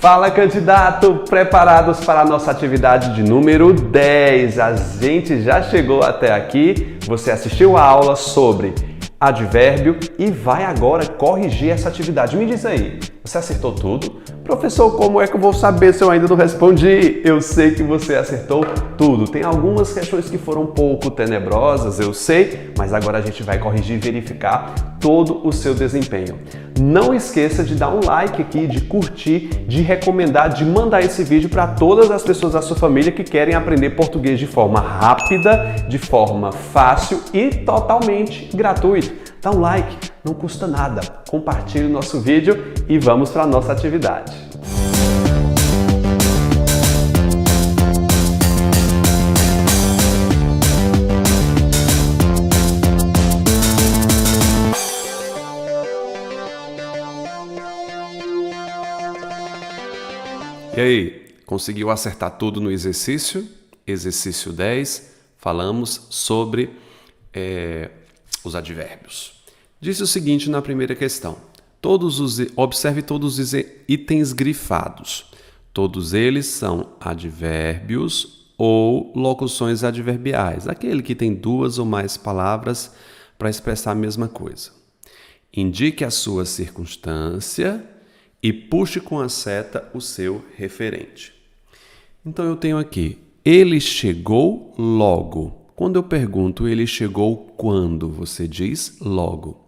Fala, candidato! Preparados para a nossa atividade de número 10. A gente já chegou até aqui. Você assistiu a aula sobre advérbio e vai agora corrigir essa atividade. Me diz aí, você acertou tudo? Professor, como é que eu vou saber se eu ainda não respondi? Eu sei que você acertou tudo. Tem algumas questões que foram um pouco tenebrosas, eu sei, mas agora a gente vai corrigir e verificar todo o seu desempenho. Não esqueça de dar um like aqui, de curtir, de recomendar, de mandar esse vídeo para todas as pessoas da sua família que querem aprender português de forma rápida, de forma fácil e totalmente gratuita. Dá um like, não custa nada. Compartilhe o nosso vídeo e vamos para a nossa atividade. E aí, conseguiu acertar tudo no exercício? Exercício 10, falamos sobre os advérbios. Disse o seguinte na primeira questão: observe todos os itens grifados. Todos eles são advérbios ou locuções adverbiais, aquele que tem duas ou mais palavras para expressar a mesma coisa. Indique a sua circunstância e puxe com a seta o seu referente. Então eu tenho aqui, ele chegou logo. Quando eu pergunto ele chegou quando, você diz logo.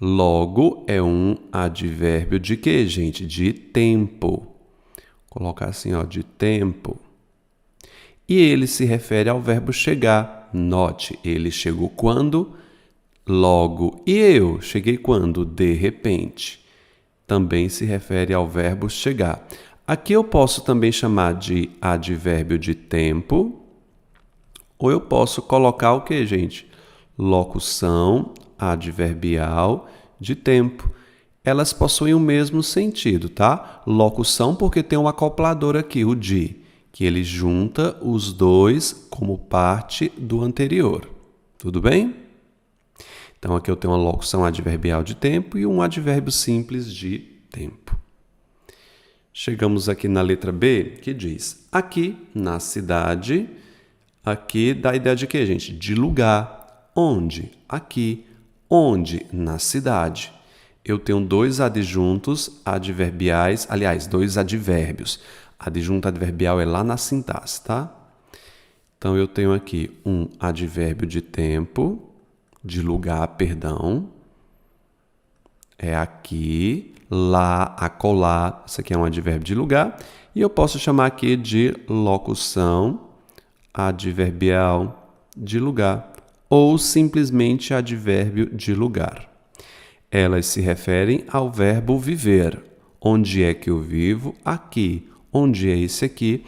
Logo é um advérbio de quê, gente? De tempo. Vou colocar assim, ó, de tempo. E ele se refere ao verbo chegar. Note, ele chegou quando? Logo. E eu cheguei quando? De repente. Também se refere ao verbo chegar. Aqui eu posso também chamar de advérbio de tempo, ou eu posso colocar o que, gente? Locução adverbial de tempo. Elas possuem o mesmo sentido, tá? Locução porque tem um acoplador aqui, o de, que ele junta os dois como parte do anterior. Tudo bem? Então, aqui eu tenho uma locução adverbial de tempo e um advérbio simples de tempo. Chegamos aqui na letra B, que diz, aqui na cidade, aqui dá a ideia de quê, gente? De lugar. Onde? Aqui. Onde? Na cidade. Eu tenho dois adjuntos adverbiais, aliás, dois advérbios. Adjunto adverbial é lá na sintaxe, tá? Então, eu tenho aqui um advérbio de tempo, de lugar, perdão, é aqui, lá, acolá, isso aqui é um advérbio de lugar, e eu posso chamar aqui de locução adverbial de lugar, ou simplesmente advérbio de lugar. Elas se referem ao verbo viver. Onde é que eu vivo? Aqui. Onde é esse aqui?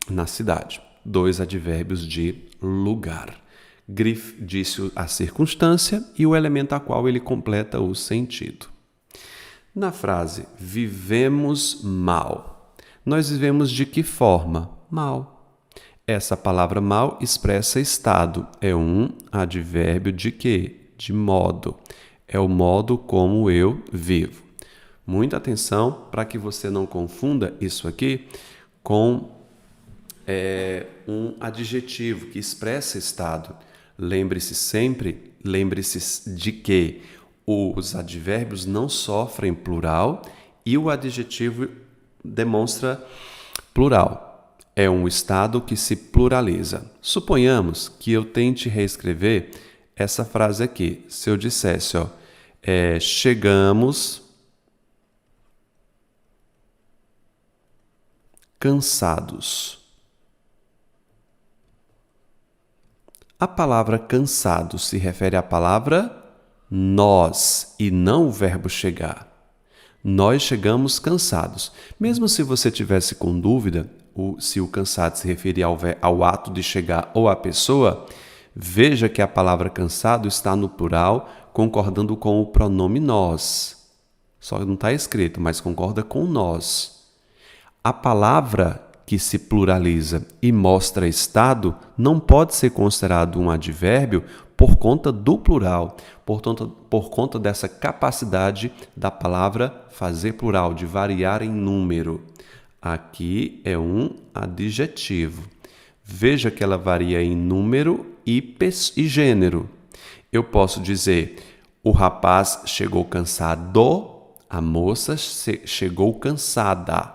Na cidade. Dois advérbios de lugar. Disse a circunstância e o elemento a qual ele completa o sentido. Na frase, vivemos mal. Nós vivemos de que forma? Mal. Essa palavra mal expressa estado. É um advérbio de quê? De modo. É o modo como eu vivo. Muita atenção para que você não confunda isso aqui com um adjetivo que expressa estado. Lembre-se de que os advérbios não sofrem plural e o adjetivo demonstra plural. É um estado que se pluraliza. Suponhamos que eu tente reescrever essa frase aqui. Se eu dissesse, ó, chegamos cansados. A palavra cansado se refere à palavra nós e não o verbo chegar. Nós chegamos cansados. Mesmo se você tivesse com dúvida se o cansado se referia ao ato de chegar ou à pessoa, veja que a palavra cansado está no plural, concordando com o pronome nós. Só não está escrito, mas concorda com nós. A palavra que se pluraliza e mostra estado não pode ser considerado um advérbio por conta do plural, por conta dessa capacidade da palavra fazer plural, de variar em número. Aqui é um adjetivo. Veja que ela varia em número e gênero. Eu posso dizer, o rapaz chegou cansado, a moça chegou cansada.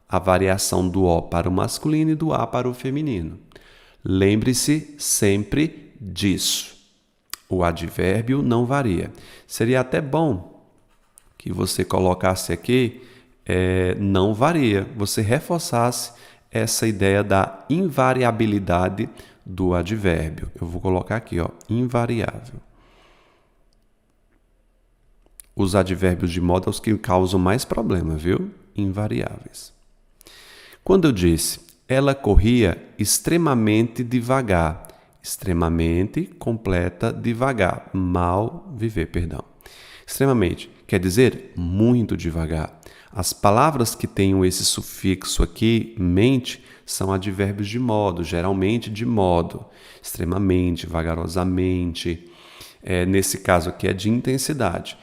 A variação do O para o masculino e do A para o feminino. Lembre-se sempre disso. O advérbio não varia. Seria até bom que você colocasse aqui, não varia. Você reforçasse essa ideia da invariabilidade do advérbio. Eu vou colocar aqui, invariável. Os advérbios de modo os que causam mais problema, viu? Invariáveis. Quando eu disse, ela corria extremamente devagar. Extremamente completa devagar. Mal viver, perdão. Extremamente quer dizer muito devagar. As palavras que tenham esse sufixo aqui, mente, são advérbios de modo, geralmente de modo. Extremamente, vagarosamente. Nesse caso aqui é de intensidade.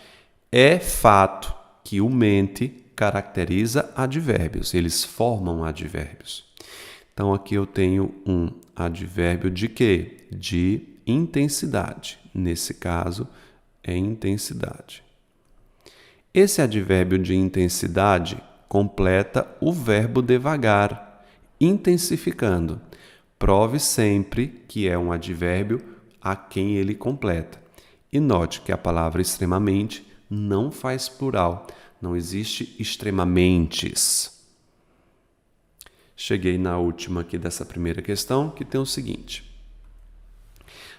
É fato que o mente caracteriza advérbios, eles formam advérbios. Então, aqui eu tenho um advérbio de quê? De intensidade. Nesse caso, é intensidade. Esse advérbio de intensidade completa o verbo devagar, intensificando. Prove sempre que é um advérbio a quem ele completa. E note que a palavra extremamente não faz plural. Não existe extremamentes. Cheguei na última aqui dessa primeira questão, que tem o seguinte.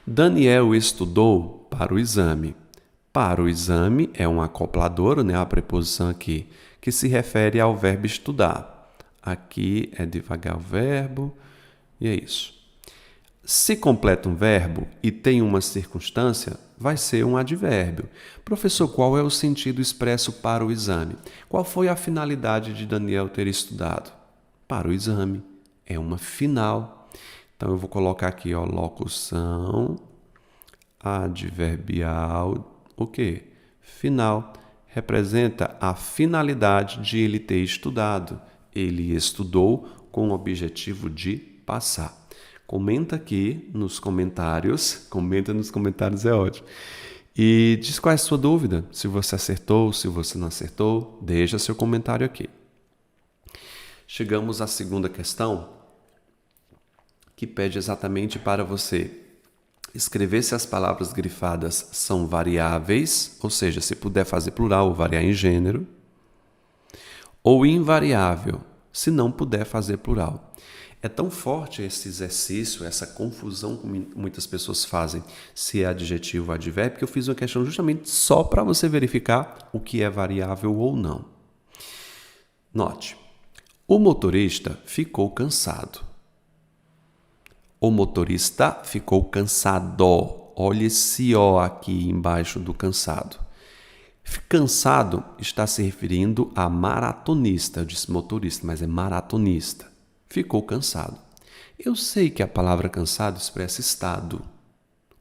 Daniel estudou para o exame. Para o exame é um acoplador, a preposição aqui, que se refere ao verbo estudar. Aqui é devagar o verbo, e é isso. Se completa um verbo e tem uma circunstância, vai ser um advérbio. Professor, qual é o sentido expresso para o exame? Qual foi a finalidade de Daniel ter estudado? Para o exame. É uma final. Então, eu vou colocar aqui, locução adverbial, o quê? Final. Representa a finalidade de ele ter estudado. Ele estudou com o objetivo de passar. Comenta aqui nos comentários. Comenta nos comentários, é ótimo. E diz qual é a sua dúvida. Se você acertou, se você não acertou, deixa seu comentário aqui. Chegamos à segunda questão, que pede exatamente para você escrever se as palavras grifadas são variáveis, ou seja, se puder fazer plural ou variar em gênero, ou invariável, se não puder fazer plural. É tão forte esse exercício, essa confusão que muitas pessoas fazem se é adjetivo ou advérbio, que eu fiz uma questão justamente só para você verificar o que é variável ou não. Note, o motorista ficou cansado. O motorista ficou cansado. Olha esse O aqui embaixo do cansado. Cansado está se referindo a maratonista. Eu disse motorista, mas é maratonista. Ficou cansado. Eu sei que a palavra cansado expressa estado.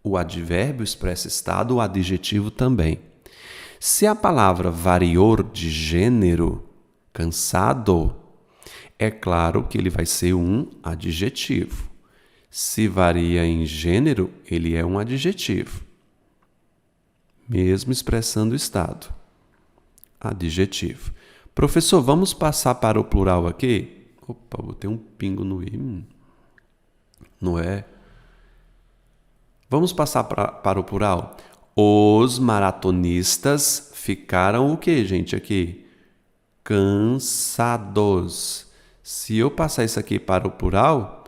O advérbio expressa estado, o adjetivo também. Se a palavra variou de gênero, cansado, é claro que ele vai ser um adjetivo. Se varia em gênero, ele é um adjetivo. Mesmo expressando estado. Adjetivo. Professor, vamos passar para o plural aqui? Opa, botei um pingo no I. Não é? Vamos passar para o plural. Os maratonistas ficaram o quê, gente, aqui? Cansados. Se eu passar isso aqui para o plural,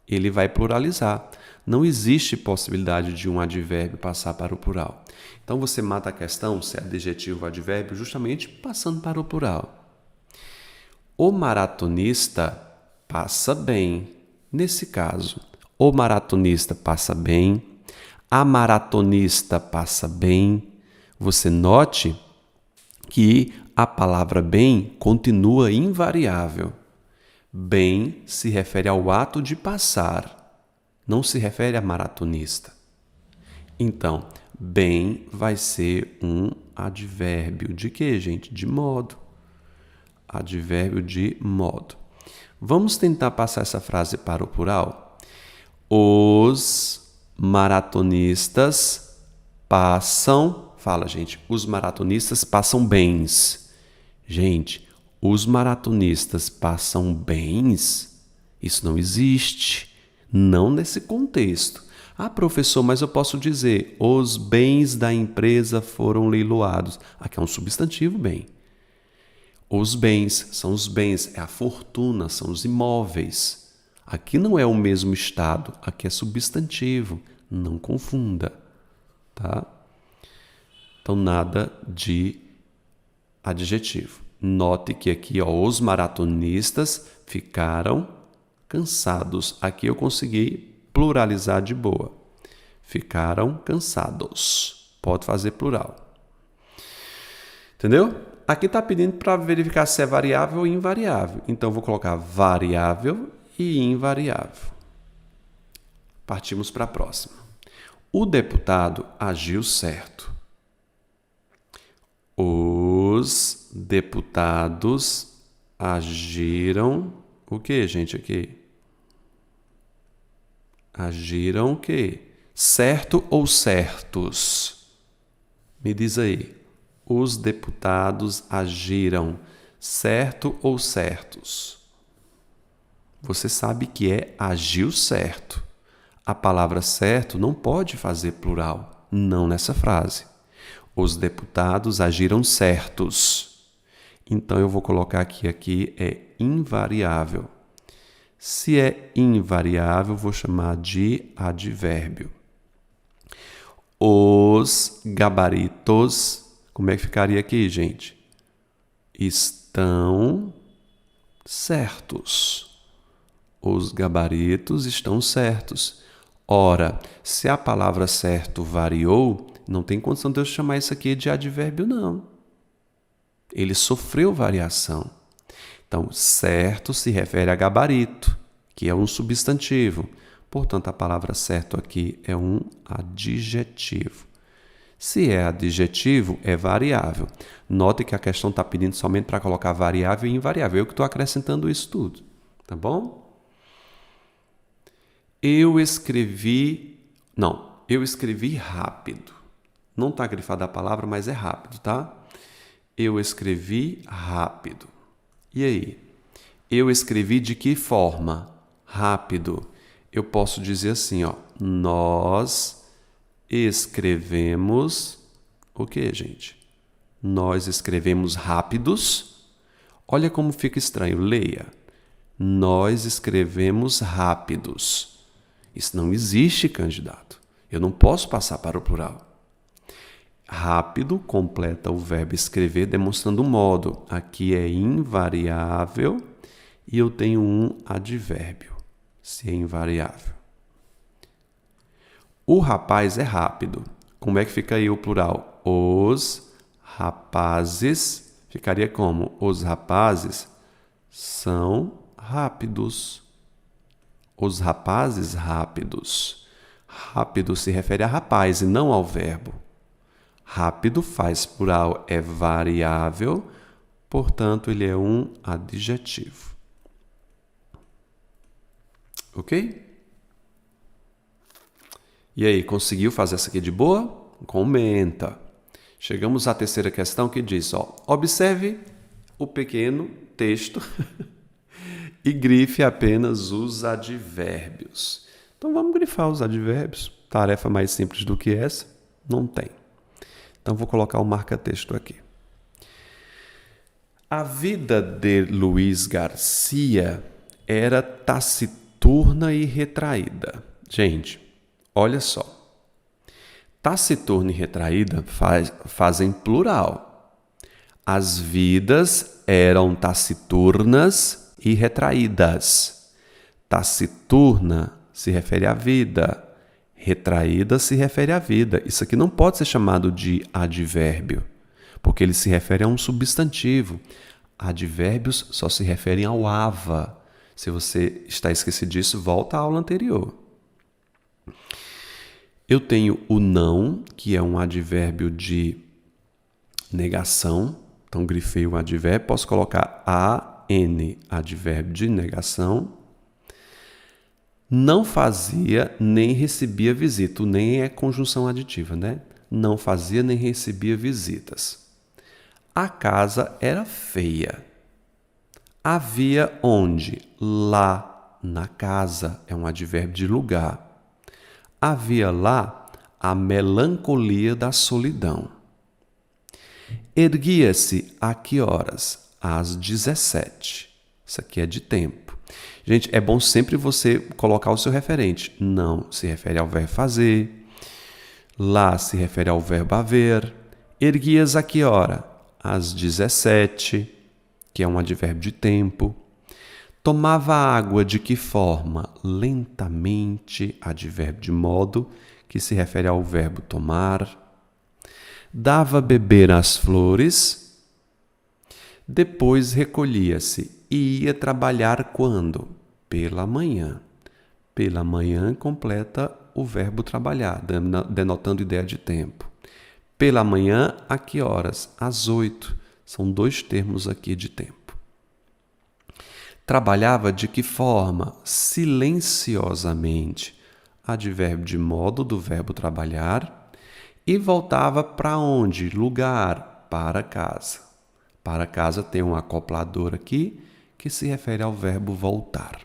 ele vai pluralizar. Não existe possibilidade de um advérbio passar para o plural. Então, você mata a questão, se é adjetivo ou advérbio, justamente passando para o plural. O maratonista passa bem. Nesse caso, o maratonista passa bem, a maratonista passa bem. Você note que a palavra bem continua invariável. Bem se refere ao ato de passar, não se refere a maratonista. Então, bem vai ser um advérbio de quê, gente? De modo. Advérbio de modo. Vamos tentar passar essa frase para o plural? Os maratonistas passam... Fala, gente. Os maratonistas passam bens. Gente, os maratonistas passam bens? Isso não existe. Não nesse contexto. Ah, professor, mas eu posso dizer, os bens da empresa foram leiloados. Aqui é um substantivo bem. Os bens são os bens, é a fortuna, são os imóveis. Aqui não é o mesmo estado, aqui é substantivo. Não confunda, tá? Então, nada de adjetivo. Note que aqui, ó, os maratonistas ficaram cansados. Aqui eu consegui pluralizar de boa. Ficaram cansados. Pode fazer plural. Entendeu? Aqui está pedindo para verificar se é variável ou invariável. Então, eu vou colocar variável e invariável. Partimos para a próxima. O deputado agiu certo. Os deputados agiram... O que, gente, aqui? Agiram o quê? Certo ou certos? Me diz aí. Os deputados agiram certo ou certos? Você sabe que é agiu certo. A palavra certo não pode fazer plural, não nessa frase. Os deputados agiram certos. Então, eu vou colocar aqui é invariável. Se é invariável, vou chamar de advérbio. Os gabaritos... Como é que ficaria aqui, gente? Estão certos. Os gabaritos estão certos. Ora, se a palavra certo variou, não tem condição de eu chamar isso aqui de advérbio, não. Ele sofreu variação. Então, certo se refere a gabarito, que é um substantivo. Portanto, a palavra certo aqui é um adjetivo. Se é adjetivo, é variável. Note que a questão está pedindo somente para colocar variável e invariável. Eu que estou acrescentando isso tudo. Tá bom? Eu escrevi rápido. Não está grifada a palavra, mas é rápido, tá? Eu escrevi rápido. E aí? Eu escrevi de que forma? Rápido. Eu posso dizer assim, ó. Nós escrevemos o que, gente? Nós escrevemos rápidos. Olha como fica estranho. Leia. Nós escrevemos rápidos. Isso não existe, candidato. Eu não posso passar para o plural. Rápido completa o verbo escrever, demonstrando o modo. Aqui é invariável e eu tenho um advérbio, se é invariável. O rapaz é rápido. Como é que fica aí o plural? Os rapazes. Ficaria como? Os rapazes são rápidos. Os rapazes rápidos. Rápido se refere a rapaz e não ao verbo. Rápido faz plural, é variável, portanto, ele é um adjetivo. Ok? E aí, conseguiu fazer essa aqui de boa? Comenta. Chegamos à terceira questão que diz, ó, observe o pequeno texto e grife apenas os advérbios. Então, vamos grifar os advérbios. Tarefa mais simples do que essa? Não tem. Então, vou colocar o marca-texto aqui. A vida de Luiz Garcia era taciturna e retraída. Gente, olha só. Taciturna e retraída fazem plural. As vidas eram taciturnas e retraídas. Taciturna se refere à vida. Retraída se refere à vida. Isso aqui não pode ser chamado de advérbio, porque ele se refere a um substantivo. Advérbios só se referem ao ava. Se você está esquecido disso, volta à aula anterior. Eu tenho o não, que é um advérbio de negação. Então, grifei o advérbio. Posso colocar AN, advérbio de negação. Não fazia nem recebia visita. O nem é conjunção aditiva, né? Não fazia nem recebia visitas. A casa era feia. Havia onde? Lá, na casa. É um advérbio de lugar. Havia lá a melancolia da solidão. Erguia-se a que horas? Às 17. Isso aqui é de tempo. Gente, é bom sempre você colocar o seu referente. Não se refere ao verbo fazer. Lá se refere ao verbo haver. Erguias a que hora? Às 17, que é um advérbio de tempo. Tomava água de que forma? Lentamente, advérbio de modo, que se refere ao verbo tomar. Dava beber às flores. Depois recolhia-se e ia trabalhar quando? Pela manhã. Pela manhã completa o verbo trabalhar, denotando ideia de tempo. Pela manhã, a que horas? Às 8. São 2 termos aqui de tempo. Trabalhava de que forma? Silenciosamente. Advérbio de modo do verbo trabalhar. E voltava para onde? Lugar, para casa. Para casa tem um acoplador aqui que se refere ao verbo voltar.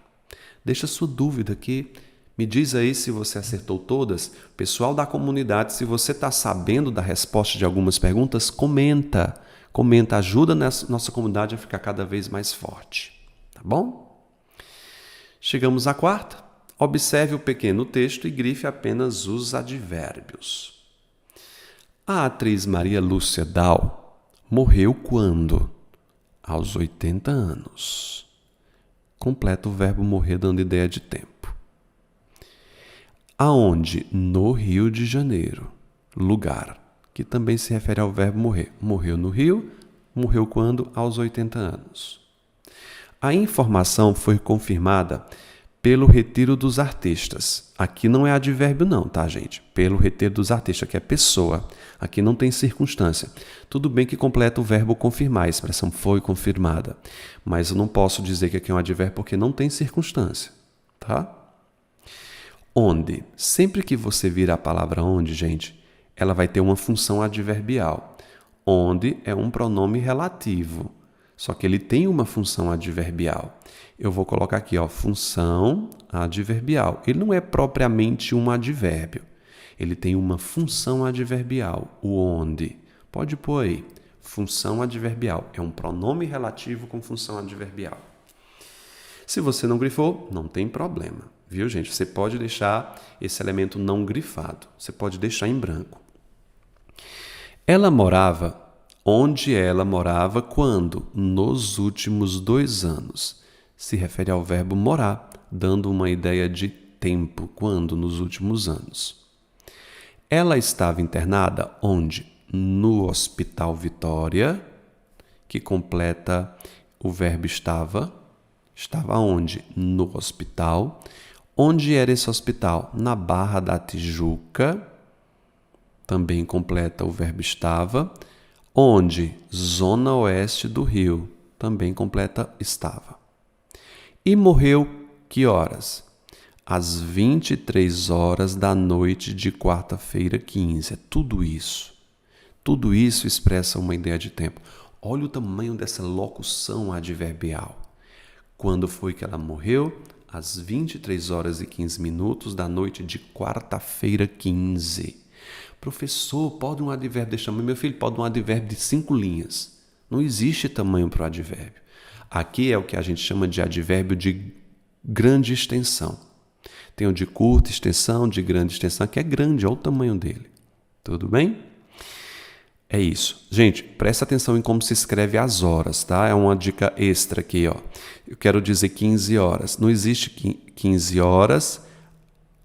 Deixa sua dúvida aqui. Me diz aí se você acertou todas. Pessoal da comunidade, se você está sabendo da resposta de algumas perguntas, comenta. Comenta, ajuda nossa comunidade a ficar cada vez mais forte. Tá bom? Chegamos à quarta. Observe o pequeno texto e grife apenas os advérbios. A atriz Maria Lúcia Dal morreu quando? Aos 80 anos. Completa o verbo morrer dando ideia de tempo. Aonde? No Rio de Janeiro. Lugar, que também se refere ao verbo morrer. Morreu no Rio, morreu quando? Aos 80 anos. A informação foi confirmada pelo retiro dos artistas. Aqui não é advérbio não, tá, gente? Pelo retiro dos artistas, que é pessoa. Aqui não tem circunstância. Tudo bem que completa o verbo confirmar, a expressão foi confirmada. Mas eu não posso dizer que aqui é um advérbio porque não tem circunstância, tá? Onde. Sempre que você vir a palavra onde, gente, ela vai ter uma função adverbial. Onde é um pronome relativo. Só que ele tem uma função adverbial. Eu vou colocar aqui, ó, função adverbial. Ele não é propriamente um advérbio. Ele tem uma função adverbial, o onde. Pode pôr aí, função adverbial. É um pronome relativo com função adverbial. Se você não grifou, não tem problema, viu, gente? Você pode deixar esse elemento não grifado. Você pode deixar em branco. Ela morava. Onde ela morava quando? Nos últimos 2 anos. Se refere ao verbo morar, dando uma ideia de tempo, quando? Nos últimos anos. Ela estava internada onde? No Hospital Vitória, que completa o verbo estava. Estava onde? No hospital. Onde era esse hospital? Na Barra da Tijuca. Também completa o verbo estava. Onde? Zona Oeste do Rio. Também completa estava. E morreu que horas? Às 23 horas da noite de quarta-feira 15. É tudo isso. Tudo isso expressa uma ideia de tempo. Olha o tamanho dessa locução adverbial. Quando foi que ela morreu? Às 23 horas e 15 minutos da noite de quarta-feira 15. Professor, pode um advérbio desse tamanho? Meu filho, pode um advérbio de 5 linhas. Não existe tamanho para o advérbio. Aqui é o que a gente chama de advérbio de grande extensão. Tem o de curta extensão, de grande extensão, que é grande, olha o tamanho dele. Tudo bem? É isso. Gente, presta atenção em como se escreve as horas, tá? É uma dica extra aqui, ó. Eu quero dizer 15 horas. Não existe 15 horas,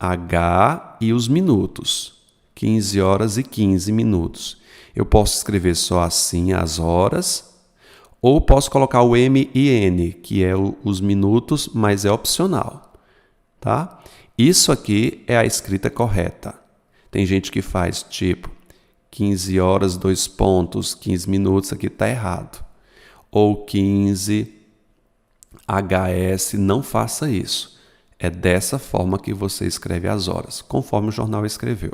H e os minutos. 15 horas e 15 minutos. Eu posso escrever só assim as horas, ou posso colocar o M e N, que é os minutos, mas é opcional, tá? Isso aqui é a escrita correta. Tem gente que faz tipo 15 horas, 2 pontos, 15 minutos, aqui está errado. Ou 15 HS, não faça isso. É dessa forma que você escreve as horas, conforme o jornal escreveu.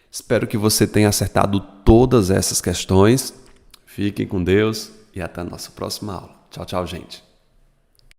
Espero que você tenha acertado todas essas questões. Fiquem com Deus e até a nossa próxima aula. Tchau, tchau, gente.